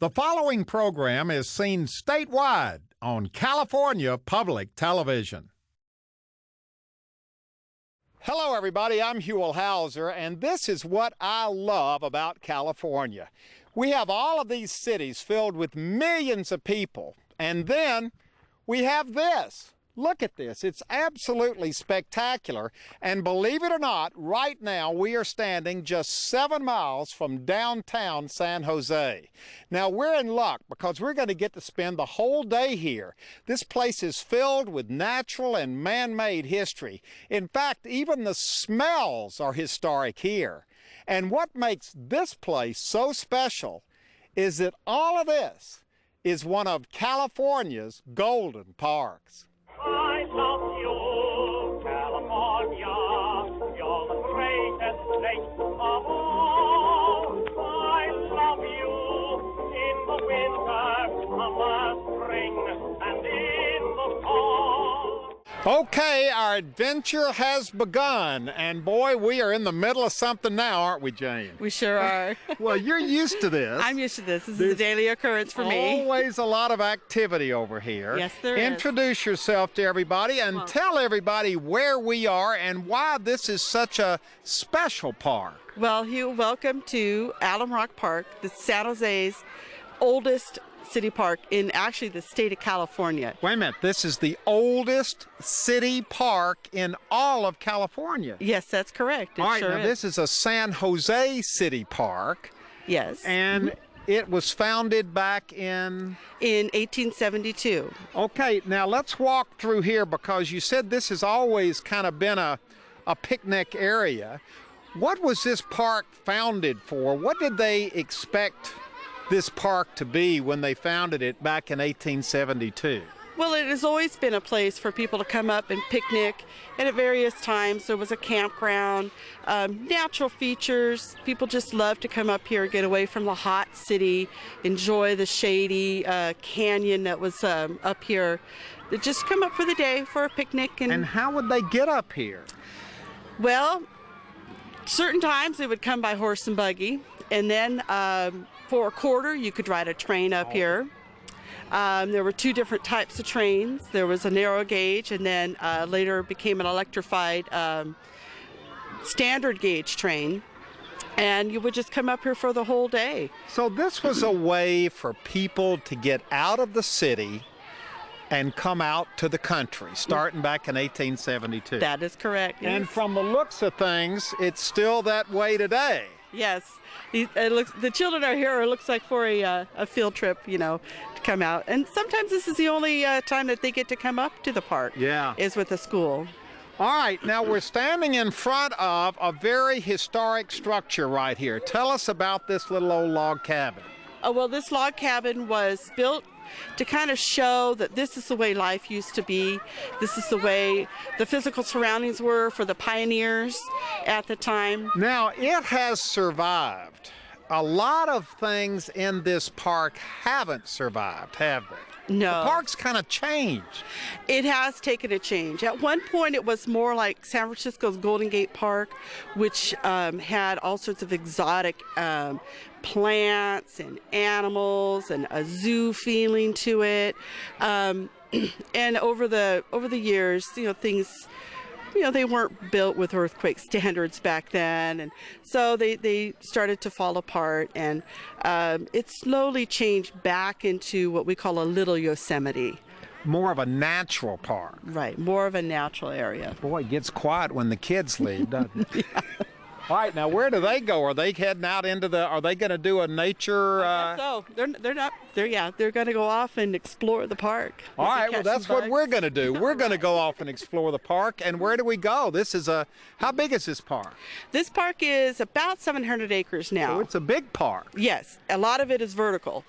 The following program is seen statewide on California Public Television. Hello, everybody. I'm Huell Hauser, and this is what I love about California. We have all of these cities filled with millions of people, and then we have this. Look at this. It's absolutely spectacular. And believe it or not, right now we are standing just 7 miles from downtown San Jose. Now we're in luck because we're going to get to spend the whole day here. This place is filled with natural and man-made history. In fact, even the smells are historic here. And what makes this place so special is that all of this is one of California's golden parks. I love you, California. You're the greatest place of all. I love you in the winter, summer, spring, and in the fall. Okay, our adventure has begun, and boy, we are in the middle of something now, aren't we, Jane? We sure are. Well, you're used to this. I'm used to this. This is a daily occurrence for me. Always a lot of activity over here. Yes, there is. Introduce yourself to everybody and tell everybody where we are and why this is such a special park. Well, Hugh, welcome to Alum Rock Park, the San Jose's oldest city park in actually the state of California. Wait a minute, this is the oldest city park in all of California. Yes, that's correct. All right, now this is a San Jose city park. Yes. And it was founded back in 1872. Okay, now let's walk through here because you said this has always kind of been a picnic area. What was this park founded for? What did they expect this park to be when they founded it back in 1872? Well, it has always been a place for people to come up and picnic, and at various times there was a campground, natural features. People just love to come up here, get away from the hot city, enjoy the shady canyon that was up here. They just come up for the day for a picnic. And how would they get up here? Well, certain times they would come by horse and buggy, and then for a quarter you could ride a train up here. There were two different types of trains. There was a narrow gauge, and then later became an electrified standard gauge train. And you would just come up here for the whole day. So this was a way for people to get out of the city and come out to the country, starting back in 1872. That is correct. Yes. And from the looks of things, it's still that way today. Yes. The children are here, it looks like, for a field trip, you know, to come out. And sometimes this is the only time that they get to come up to the park. Yeah. Is with the school. All right, now we're standing in front of a very historic structure right here. Tell us about this little old log cabin. Well, this log cabin was built to kind of show that this is the way life used to be. This is the way the physical surroundings were for the pioneers at the time. Now, it has survived. A lot of things in this park haven't survived, have they? No. The park's kind of changed. It has taken a change. At one point, it was more like San Francisco's Golden Gate Park, which had all sorts of exotic plants and animals and a zoo feeling to it. And over the years, you know, things, you know, they weren't built with earthquake standards back then, and so they started to fall apart, and it slowly changed back into what we call a Little Yosemite. More of a natural park. Right, more of a natural area. Boy, it gets quiet when the kids leave, doesn't it? Yeah. All right, now where do they go? Are they heading out into the, are they going to do a nature? So they're not, they're going to go off and explore the park. All right, well, that's what we're going to do. We're going to go off and explore the park. And where do we go? This is how big is this park? This park is about 700 acres now. So it's a big park. Yes, a lot of it is vertical.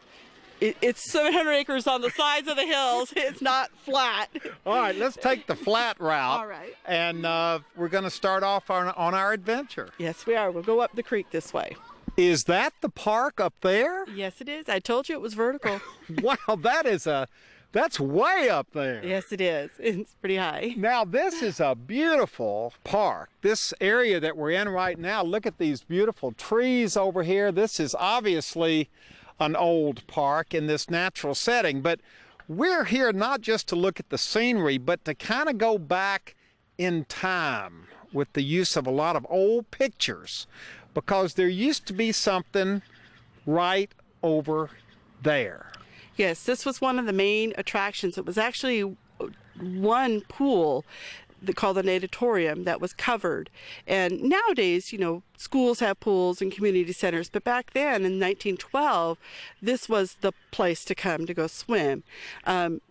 It's 700 acres on the sides of the hills. It's not flat. All right, let's take the flat route. All right. And we're going to start off on our adventure. Yes, we are. We'll go up the creek this way. Is that the park up there? Yes, it is. I told you it was vertical. Wow, that's way up there. Yes, it is. It's pretty high. Now, this is a beautiful park. This area that we're in right now, look at these beautiful trees over here. This is obviously an old park in this natural setting. But we're here not just to look at the scenery, but to kind of go back in time with the use of a lot of old pictures, because there used to be something right over there. Yes, this was one of the main attractions. It was actually one pool called the natatorium that was covered. And nowadays, you know, schools have pools and community centers, but back then in 1912, this was the place to come to go swim.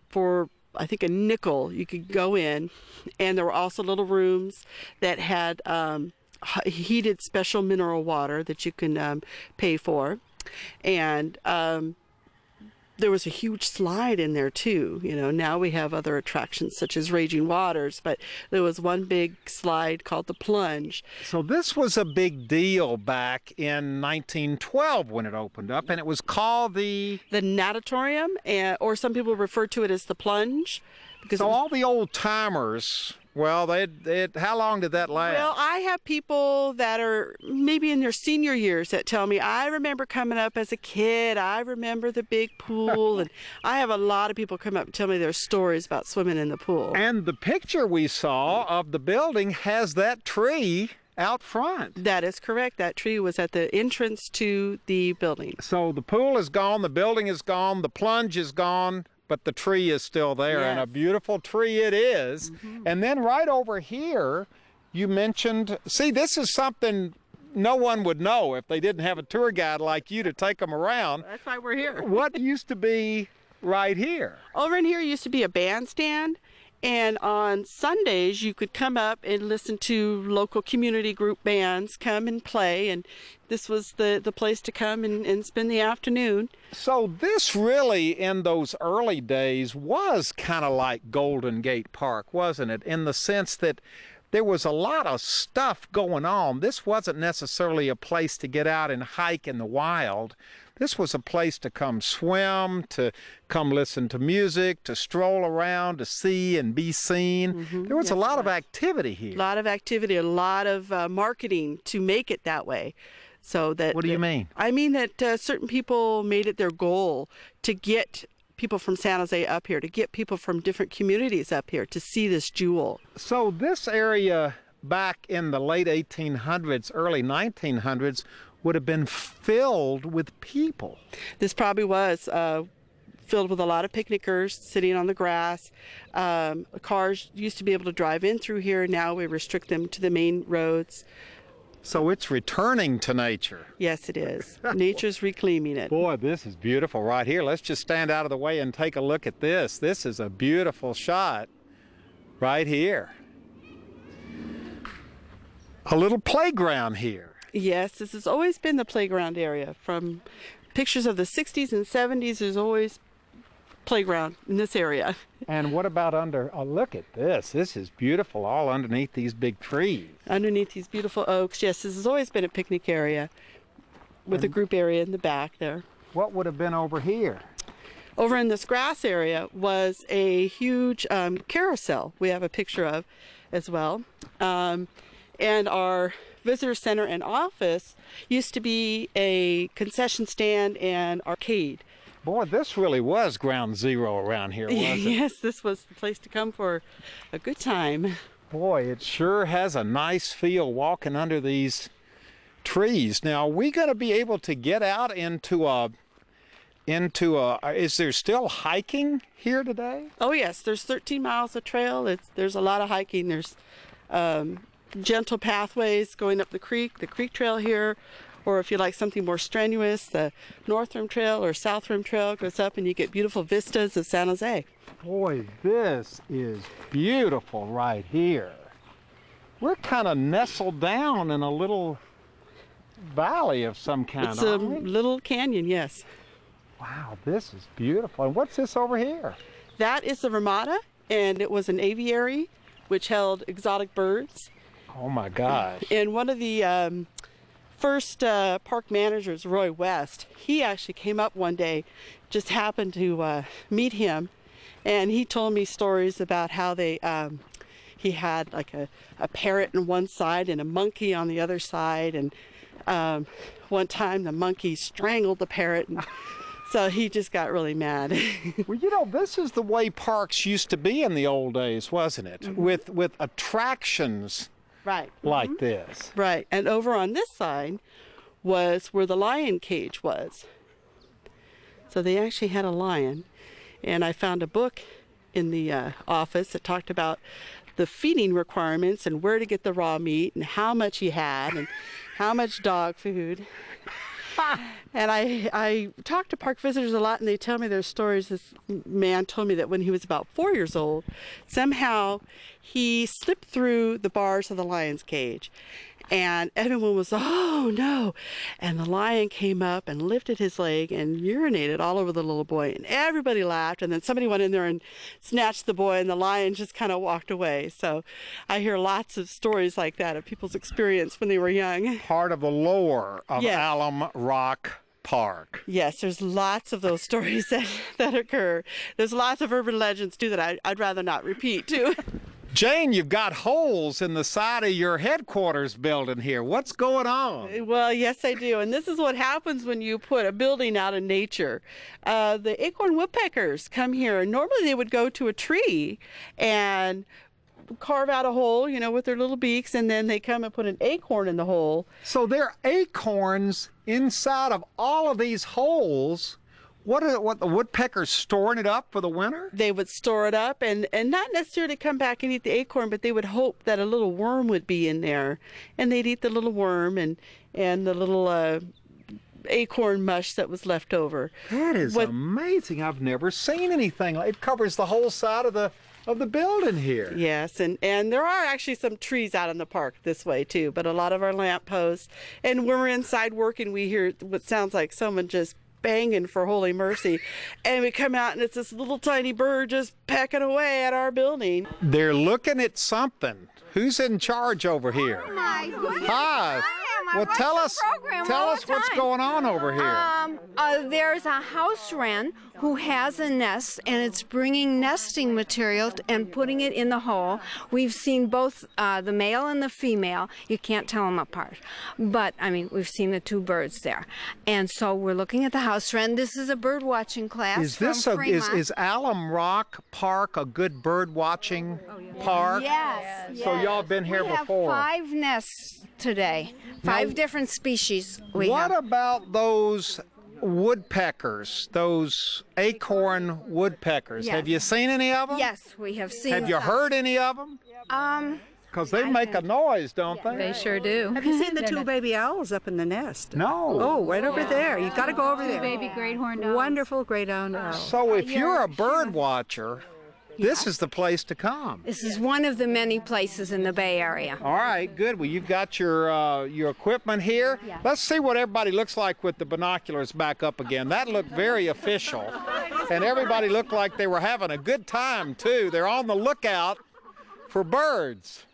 For I think a nickel, you could go in, and there were also little rooms that had heated special mineral water that you can pay for. And there was a huge slide in there too. You know, now we have other attractions such as raging waters, but there was one big slide called the plunge. So this was a big deal back in 1912 when it opened up, and it was called the natatorium, or some people refer to it as the plunge. Because so all the old timers, well, how long did that last? Well, I have people that are maybe in their senior years that tell me, I remember coming up as a kid, I remember the big pool, and I have a lot of people come up and tell me their stories about swimming in the pool. And the picture we saw of the building has that tree out front. That is correct. That tree was at the entrance to the building. So the pool is gone, the building is gone, the plunge is gone, but the tree is still there, yes. And a beautiful tree it is. Mm-hmm. And then right over here, you mentioned, see, this is something no one would know if they didn't have a tour guide like you to take them around. That's why we're here. What used to be right here? Over in here used to be a bandstand. And on Sundays, you could come up and listen to local community group bands come and play. And this was the place to come and spend the afternoon. So this really, in those early days, was kind of like Golden Gate Park, wasn't it? In the sense that there was a lot of stuff going on. This wasn't necessarily a place to get out and hike in the wild. This was a place to come swim, to come listen to music, to stroll around, to see and be seen. Mm-hmm. There was a lot of activity here. A lot of activity, a lot of marketing to make it that way. So that. What do you mean? I mean that certain people made it their goal to get people from San Jose up here, to get people from different communities up here to see this jewel. So this area back in the late 1800s, early 1900s, would have been filled with people. This probably was filled with a lot of picnickers sitting on the grass. Cars used to be able to drive in through here. Now we restrict them to the main roads. So it's returning to nature. Yes, it is. Nature's reclaiming it. Boy, this is beautiful right here. Let's just stand out of the way and take a look at this. This is a beautiful shot right here. A little playground here. Yes, this has always been the playground area. From pictures of the 60s and 70s, there's always playground in this area. And what about under, oh, look at this. This is beautiful, all underneath these big trees. Underneath these beautiful oaks. Yes, this has always been a picnic area with a group area in the back there. What would have been over here? Over in this grass area was a huge carousel we have a picture of as well. And our visitor center and office used to be a concession stand and arcade. Boy, this really was ground zero around here, wasn't it? Yes, this was the place to come for a good time. Boy, it sure has a nice feel walking under these trees. Now, are we going to be able to get out into a, is there still hiking here today? Oh yes, there's 13 miles of trail. There's a lot of hiking. There's gentle pathways going up the creek trail here, or if you like something more strenuous, the North Rim Trail or South Rim Trail goes up and you get beautiful vistas of San Jose. Boy, this is beautiful right here. We're kind of nestled down in a little valley of some kind. It's a little canyon, yes. Wow, this is beautiful. And what's this over here? That is the Ramada, and it was an aviary which held exotic birds. Oh my gosh. And one of the first park managers, Roy West, he actually came up one day, just happened to meet him, and he told me stories about how they he had like a parrot on one side and a monkey on the other side, and One time the monkey strangled the parrot, and so he just got really mad. Well, you know, this is the way parks used to be in the old days, wasn't it? With attractions Right. like this. Right. And over on this side was where the lion cage was. So they actually had a lion. And I found a book in the office that talked about the feeding requirements and where to get the raw meat and how much he had and how much dog food. And I talk to park visitors a lot, and they tell me their stories. This man told me that when he was about 4 years old, somehow he slipped through the bars of the lion's cage. And everyone was, oh no. And the lion came up and lifted his leg and urinated all over the little boy. And everybody laughed. And then somebody went in there and snatched the boy, and the lion just kind of walked away. So I hear lots of stories like that of people's experience when they were young. Part of the lore of Yes. Alum Rock Park. Yes, there's lots of those stories that occur. There's lots of urban legends, too, that I'd rather not repeat, too. Jane, you've got holes in the side of your headquarters building here. What's going on? Well, yes, I do. And this is what happens when you put a building out in nature. The acorn woodpeckers come here, and normally they would go to a tree and carve out a hole, you know, with their little beaks, and then they come and put an acorn in the hole. So there are acorns inside of all of these holes. What the woodpeckers storing it up for the winter? They would store it up and not necessarily come back and eat the acorn, but they would hope that a little worm would be in there, and they'd eat the little worm and the little acorn mush that was left over. That is amazing. I've never seen anything like it. Covers the whole side of the building here. Yes, and there are actually some trees out in the park this way too, but a lot of our lampposts. And when we're inside working, we hear what sounds like someone just banging for holy mercy, and we come out and it's this little tiny bird just pecking away at our building. They're looking at something. Who's in charge over here? Oh my goodness. Hi. Well, tell us what's going on over here. There's a house wren who has a nest, and it's bringing nesting material and putting it in the hole. We've seen both the male and the female. You can't tell them apart. But, I mean, we've seen the two birds there. And so we're looking at the house wren. This is a bird watching class. Is Alum Rock Park a good bird watching park? Yes. So y'all have been here before. We have 5 nests today. 5 different species What about those woodpeckers, those acorn woodpeckers? Yes. Have you seen any of them? Yes, we have seen Have you some. heard any of them? Because they make a noise, don't they? They sure do. Have you seen the 2 baby owls up in the nest? No. Oh, right over there. You got to go over there. Baby great horned owl. Wonderful great-horned owl. So if you're a bird watcher, this is the place to come. This is one of the many places in the Bay Area. All right, good. Well, you've got your equipment here. Yeah. Let's see what everybody looks like with the binoculars back up again. That looked very official. And everybody looked like they were having a good time, too. They're on the lookout for birds.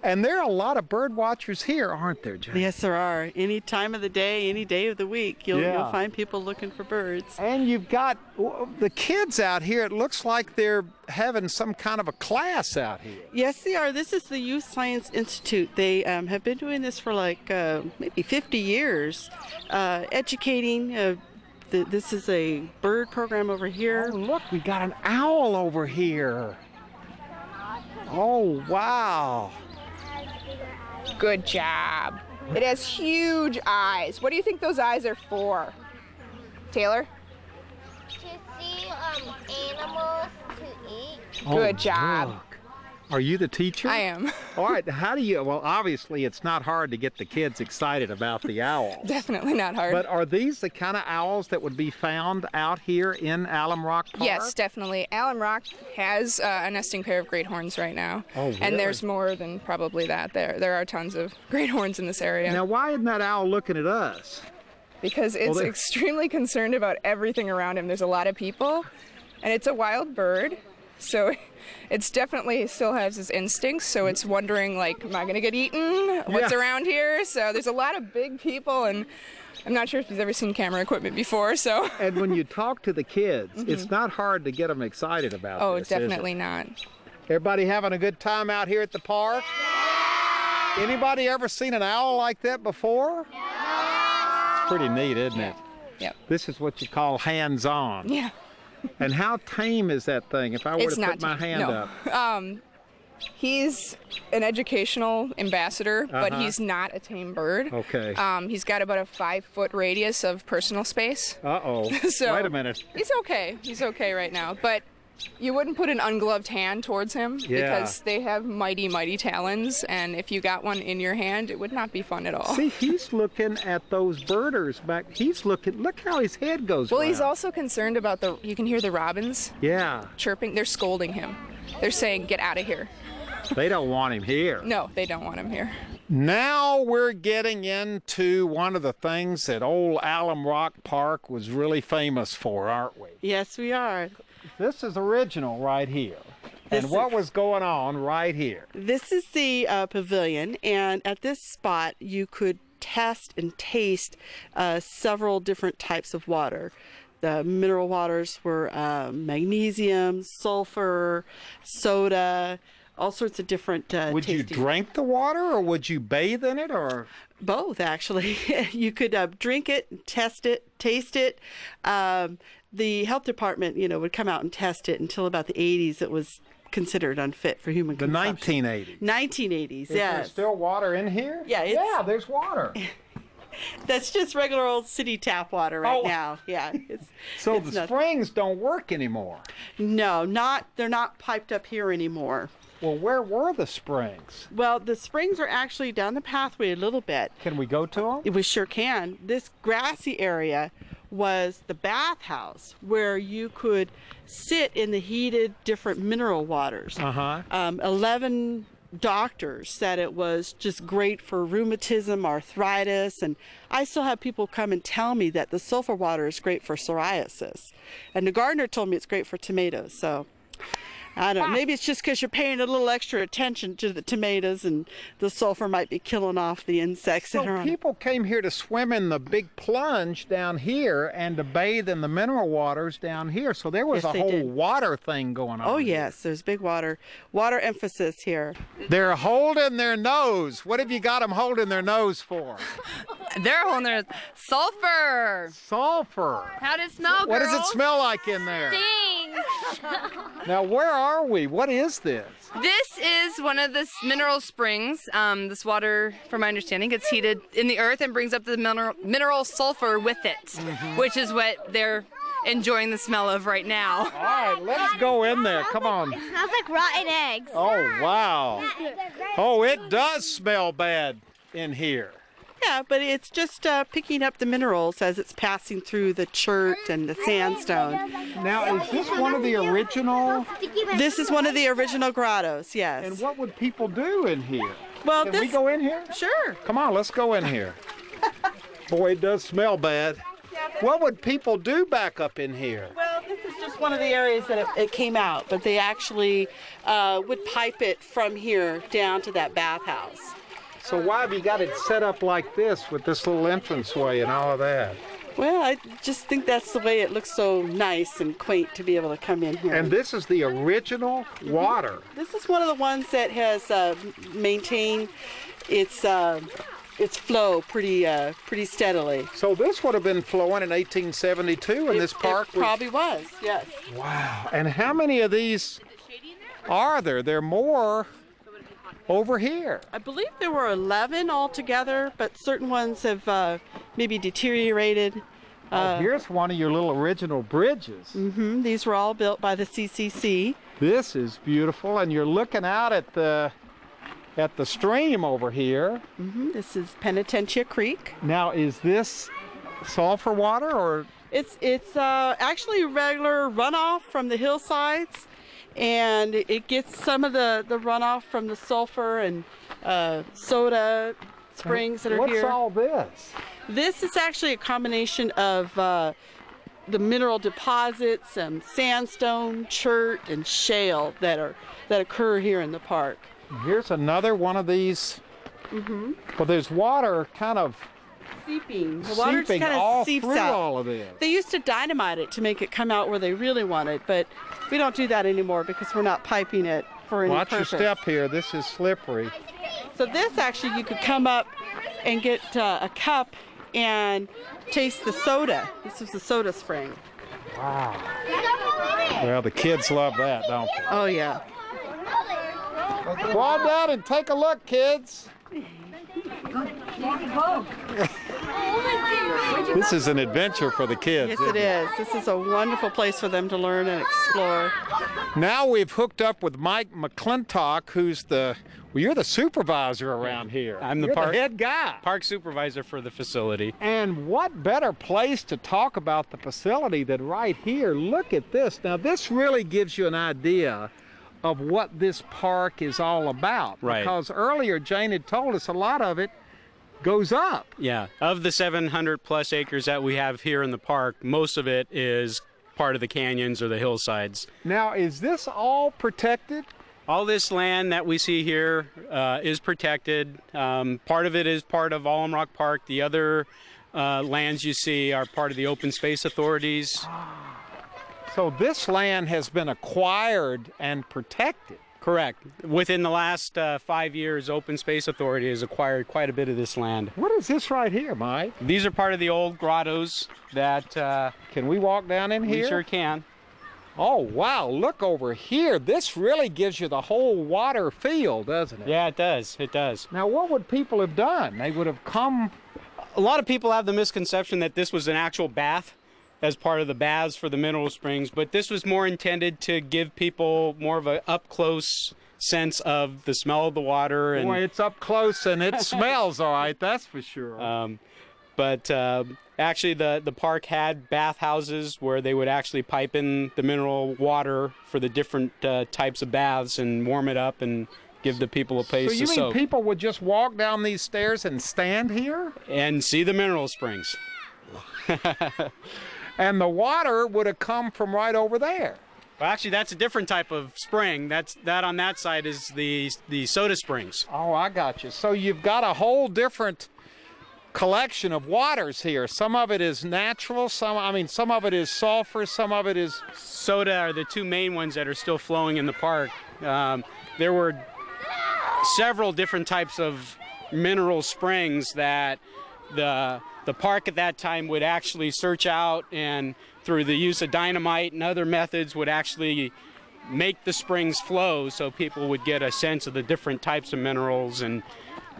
And there are a lot of bird watchers here, aren't there, Jane? Yes, there are. Any time of the day, any day of the week, you'll find people looking for birds. And you've got the kids out here. It looks like they're having some kind of a class out here. Yes, they are. This is the Youth Science Institute. They have been doing this for like maybe 50 years, educating. This is a bird program over here. Oh, look, we got an owl over here. Oh, wow. Good job. It has huge eyes. What do you think those eyes are for? Taylor? To see animals to eat. Good job. Look. Are you the teacher? I am. All right, how do you, well, obviously it's not hard to get the kids excited about the owls. Definitely not hard. But are these the kind of owls that would be found out here in Alum Rock Park? Yes, definitely. Alum Rock has a nesting pair of great horns right now. Oh, really? And there's more than probably that. There are tons of great horns in this area. Now, why isn't that owl looking at us? Because it's extremely concerned about everything around him. There's a lot of people, and it's a wild bird, so it's definitely still has its instincts, so it's wondering, like, am I going to get eaten? What's around here? So there's a lot of big people, and I'm not sure if you've ever seen camera equipment before, so. And when you talk to the kids, it's not hard to get them excited about this, definitely is it? not. Everybody having a good time out here at the park? Anybody ever seen an owl like that before? It's pretty neat, isn't it? Yep. This is what you call hands-on. Yeah. And how tame is that thing if I were to put my hand up? He's an educational ambassador, but he's not a tame bird. Okay. He's got about a 5-foot radius of personal space. Uh-oh. So wait a minute. He's okay. He's okay right now. But you wouldn't put an ungloved hand towards him because they have mighty, mighty talons. And if you got one in your hand, it would not be fun at all. See, he's looking at those birders back. He's looking. Look how his head goes Well, around. he's also concerned about you can hear the robins chirping. They're scolding him. They're saying, get out of here. They don't want him here. No, they don't want him here. Now we're getting into one of the things that old Alum Rock Park was really famous for, aren't we? Yes, we are. This is original right here. And what was going on right here? This is the pavilion, and at this spot you could test and taste several different types of water. The mineral waters were magnesium, sulfur, soda, all sorts of different Would you drink the water, or would you bathe in it, or? Both, actually. You could drink it, test it, taste it. The health department, would come out and test it until about the 80s. It was considered unfit for human consumption. The 1980s. 1980s, Is there still water in here? Yeah, there's water. That's just regular old city tap water right now. Yeah. So the springs don't work anymore? No, they're not piped up here anymore. Well, where were the springs? Well, the springs are actually down the pathway a little bit. Can we go to them? We sure can. This grassy area was the bathhouse where you could sit in the heated different mineral waters. 11 doctors said it was just great for rheumatism, arthritis, and I still have people come and tell me that the sulfur water is great for psoriasis. And the gardener told me it's great for tomatoes, so I don't know. Maybe it's just because you're paying a little extra attention to the tomatoes and the sulfur might be killing off the insects that are on. So people came here to swim in the big plunge down here and to bathe in the mineral waters down here. So there was a whole water thing going on. Oh, yes. There's big water emphasis here. They're holding their nose. What have you got them holding their nose for? They're holding their sulfur. Sulfur. How does it smell, girl? What does it smell like in there? Stinks. Now, where are we? What is this? This is one of the mineral springs. This water, from my understanding, gets heated in the earth and brings up the mineral sulfur with it, which is what they're enjoying the smell of right now. All right, let's go in there. Come on. It smells like rotten eggs. Oh, wow. Oh, it does smell bad in here. Yeah, but it's just picking up the minerals as it's passing through the chert and the sandstone. Now, is this one of the original? This is one of the original grottos, yes. And what would people do in here? Well, Can we go in here? Sure. Come on, let's go in here. Boy, it does smell bad. What would people do back up in here? Well, this is just one of the areas that it came out, but they actually would pipe it from here down to that bathhouse. So why have you got it set up like this with this little entranceway and all of that? Well, I just think that's the way it looks so nice and quaint to be able to come in here. And this is the original water. This is one of the ones that has maintained its flow pretty steadily. So this would have been flowing in 1872 and this park probably was, yes. Wow. And how many of these are there? There are more over here. I believe there were 11 altogether, but certain ones have maybe deteriorated. Here's one of your little original bridges. These were all built by the CCC. This is beautiful, and you're looking out at the stream over here. This is Penitentia Creek. Now, is this sulfur water, or? It's actually regular runoff from the hillsides. And it gets some of the runoff from the sulfur and soda springs that are here. What's all this? This is actually a combination of the mineral deposits and sandstone, chert, and shale that occur here in the park. Here's another one of these. Well, there's water kind of seeping. The water just kind all of seeps through out. all of this. They used to dynamite it to make it come out where they really want it, but we don't do that anymore because we're not piping it for any Watch purpose. your step here. This is slippery. So this actually, you could come up and get a cup and taste the soda. This is the soda spring. Wow. Well, the kids love that, don't they? Oh yeah. Go on down and take a look, kids. This is an adventure for the kids. Yes, it is. This is a wonderful place for them to learn and explore. Now we've hooked up with Mike McClintock, who's you're the supervisor around here. I'm the You're head guy. park supervisor for the facility. And what better place to talk about the facility than right here? Look at this. Now this really gives you an idea of what this park is all about. Right. Because earlier Jane had told us a lot of it goes up. Yeah, of the 700 plus acres that we have here in the park, most of it is part of the canyons or the hillsides. Now, is this all protected? All this land that we see here is protected. Part of it is part of Alum Rock Park. The other lands you see are part of the open space authorities. So this land has been acquired and protected. Correct. Within the last 5 years, Open Space Authority has acquired quite a bit of this land. What is this right here, Mike? These are part of the old grottos that... Can we walk down in here? We sure can. Oh, wow, look over here. This really gives you the whole water feel, doesn't it? Yeah, it does. It does. Now, what would people have done? They would have come... A lot of people have the misconception that this was an actual bath as part of the baths for the mineral springs, but this was more intended to give people more of an up-close sense of the smell of the water. And boy, it's up close and it smells all right, that's for sure. But actually the park had bathhouses where they would actually pipe in the mineral water for the different types of baths and warm it up and give the people a place to soak. So you mean people would just walk down these stairs and stand here? And see the mineral springs. And the water would have come from right over there. Well, actually, that's a different type of spring. That on that side is the soda springs. Oh, I got you. So you've got a whole different collection of waters here. Some of it is natural, some of it is sulfur, some of it is... Soda are the two main ones that are still flowing in the park. There were several different types of mineral springs that the park at that time would actually search out, and through the use of dynamite and other methods would actually make the springs flow so people would get a sense of the different types of minerals, and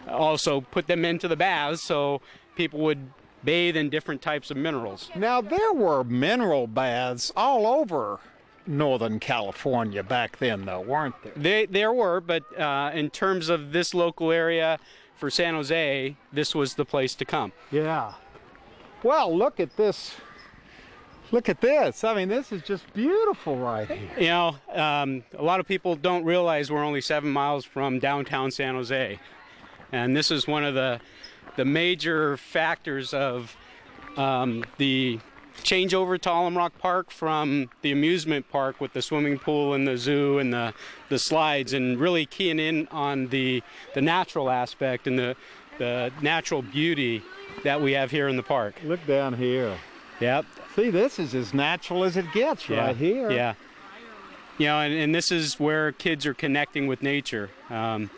also put them into the baths so people would bathe in different types of minerals. Now there were mineral baths all over Northern California back then though, weren't there? There were, but in terms of this local area, for San Jose, this was the place to come. Yeah. Well, look at this. Look at this. I mean, this is just beautiful right here. You know, a lot of people don't realize we're only 7 miles from downtown San Jose. And this is one of the major factors of the changeover to Alum Rock Park from the amusement park with the swimming pool and the zoo and the slides, and really keying in on the natural aspect and the natural beauty that we have here in the park. Look down here. Yep. See, this is as natural as it gets right here. Yeah. You know, and this is where kids are connecting with nature. I'm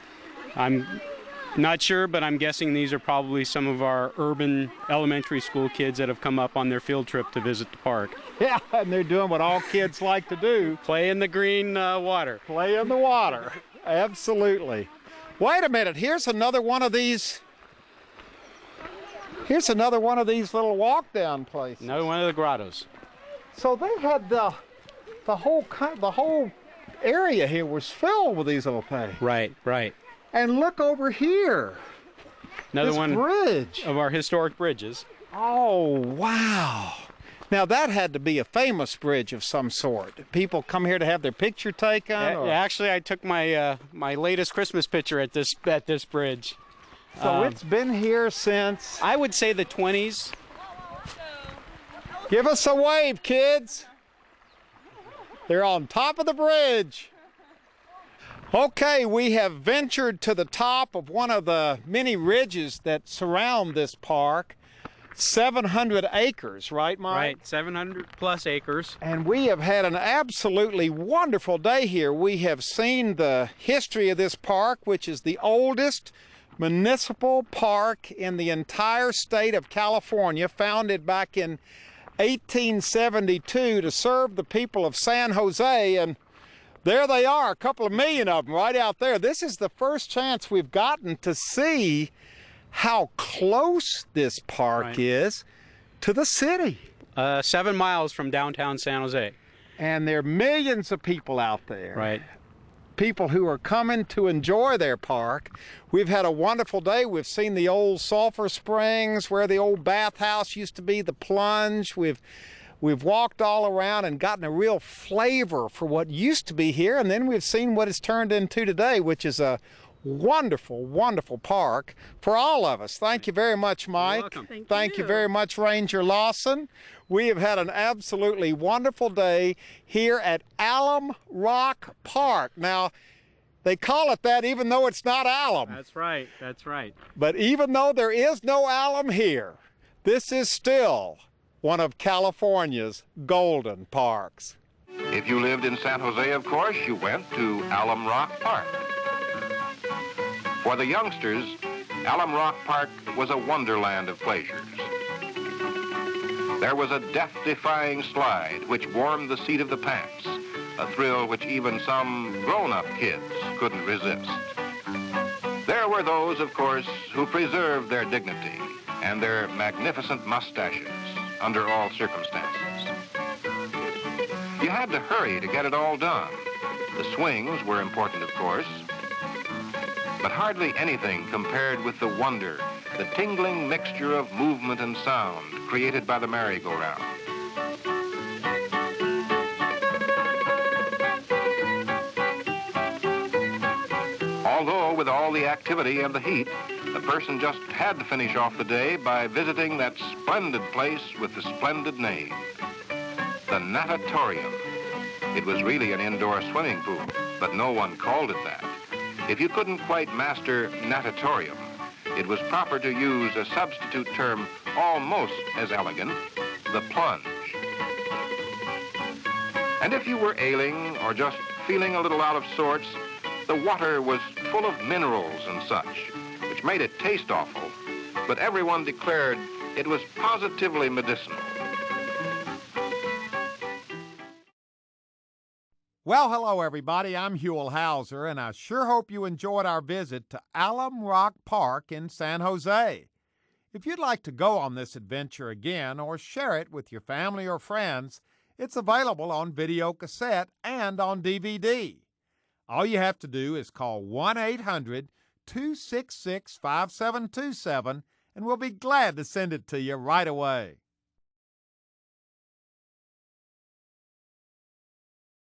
not sure, but I'm guessing these are probably some of our urban elementary school kids that have come up on their field trip to visit the park. Yeah, and they're doing what all kids like to do. Play in the green water. Play in the water, absolutely. Wait a minute, here's another one of these. Here's another one of these little walk down places. Another one of the grottos. So they had the whole area here was filled with these little things. Right, right. And look over here. Another this one bridge of our historic bridges. Oh, wow. Now that had to be a famous bridge of some sort. People come here to have their picture taken? Actually, I took my my latest Christmas picture at this bridge. So it's been here since... I would say the 20s. Give us a wave, kids. They're on top of the bridge. Okay, we have ventured to the top of one of the many ridges that surround this park. 700 acres, right, Mike? Right, 700 plus acres. And we have had an absolutely wonderful day here. We have seen the history of this park, which is the oldest municipal park in the entire state of California, founded back in 1872 to serve the people of San Jose. And there they are, a couple of million of them right out there. This is the first chance we've gotten to see how close this park is to the city. 7 miles from downtown San Jose. And there are millions of people out there. Right. People who are coming to enjoy their park. We've had a wonderful day. We've seen the old sulfur springs where the old bathhouse used to be, the plunge. We've walked all around and gotten a real flavor for what used to be here. And then we've seen what it's turned into today, which is a wonderful, wonderful park for all of us. Thank you very much, Mike. You're welcome. Thank you very much, Ranger Lawson. We have had an absolutely wonderful day here at Alum Rock Park. Now, they call it that even though it's not alum. That's right, that's right. But even though there is no alum here, this is still one of California's golden parks. If you lived in San Jose, of course, you went to Alum Rock Park. For the youngsters, Alum Rock Park was a wonderland of pleasures. There was a death-defying slide which warmed the seat of the pants, a thrill which even some grown-up kids couldn't resist. There were those, of course, who preserved their dignity and their magnificent mustaches under all circumstances. You had to hurry to get it all done. The swings were important, of course, but hardly anything compared with the wonder, the tingling mixture of movement and sound created by the merry-go-round. Although with all the activity and the heat, the person just had to finish off the day by visiting that splendid place with the splendid name, the natatorium. It was really an indoor swimming pool, but no one called it that. If you couldn't quite master natatorium, it was proper to use a substitute term almost as elegant, the plunge. And if you were ailing or just feeling a little out of sorts, the water was full of minerals and such, which made it taste awful, but everyone declared it was positively medicinal. Well, hello, everybody. I'm Huell Hauser, and I sure hope you enjoyed our visit to Alum Rock Park in San Jose. If you'd like to go on this adventure again or share it with your family or friends, it's available on video cassette and on DVD. All you have to do is call 1-800-266-5727, and we'll be glad to send it to you right away.